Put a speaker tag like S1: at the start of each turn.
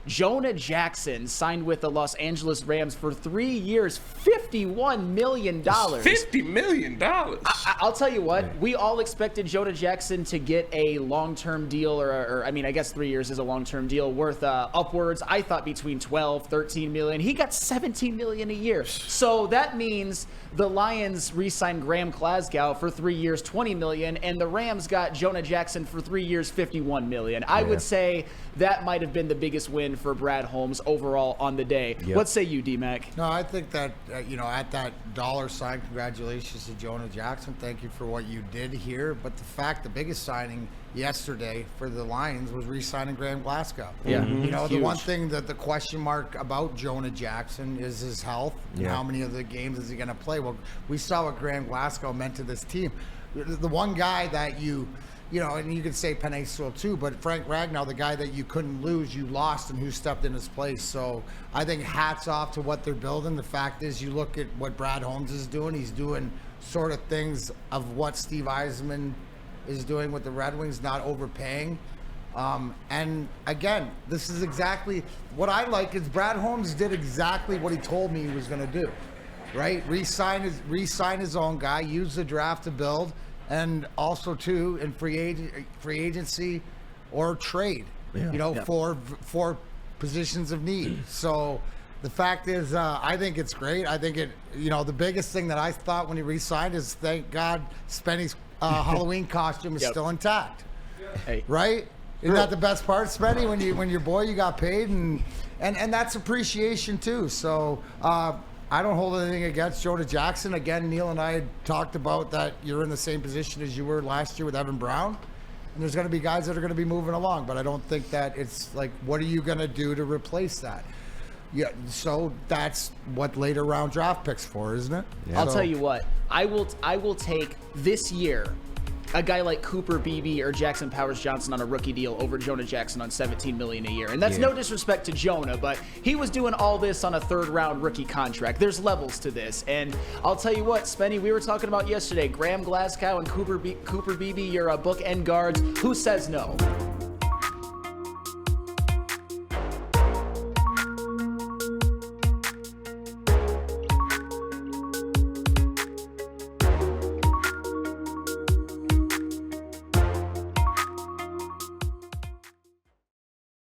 S1: Jonah Jackson signed with the Los Angeles Rams for 3 years, $51 million.
S2: $50 million.
S1: I'll tell you what, we all expected Jonah Jackson to get a long-term deal, or I mean, I guess 3 years is a long-term deal worth upwards. I thought between 12, 13 million. He got 17 million a year. So that means the Lions re-signed Graham Glasgow for 3 years, 20 million, and the Rams got Jonah Jackson for 3 years, 51 million. I would say that might have been the biggest win for Brad Holmes overall on the day.
S3: Yep.
S1: What say you, D-Mac?
S4: No, I think that, at that dollar sign, congratulations to Jonah Jackson. Thank you for what you did here. But the biggest signing yesterday for the Lions was re-signing Graham Glasgow.
S1: Yeah.
S4: The one thing that the question mark about Jonah Jackson is his health. And how many of the games is he going to play? Well, we saw what Graham Glasgow meant to this team. The one guy that and you could say Penei Sewell too, but Frank Ragnow, the guy that you couldn't lose, you lost, and who stepped in his place. So I think hats off to what they're building. The fact is, you look at what Brad Holmes is doing. He's doing sort of things of what Steve Eisman is doing with the Red Wings, not overpaying. And again, this is exactly what I like. Is Brad Holmes did exactly what he told me he was going to do, right? Re-sign his own guy, use the draft to build. And also too in free agency or trade, for positions of need. So the fact is, I think it's great. I think the biggest thing that I thought when he re-signed is, thank God Spenny's Halloween costume is still intact.
S1: Hey.
S4: Right? Isn't that the best part, Spenny? When your boy, you got paid, and that's appreciation too. So. I don't hold anything against Jonah Jackson. Again, Neil and I had talked about that you're in the same position as you were last year with Evan Brown. And there's going to be guys that are going to be moving along. But I don't think that it's like, what are you going to do to replace that? Yeah, so that's what later round draft picks for, isn't it?
S1: Yeah. I'll tell you what. I will take this year a guy like Cooper Beebe or Jackson Powers Johnson on a rookie deal over Jonah Jackson on $17 million a year. And that's no disrespect to Jonah, but he was doing all this on a third-round rookie contract. There's levels to this. And I'll tell you what, Spenny, we were talking about yesterday, Graham Glasgow and Cooper Beebe, your bookend guards. Who says no?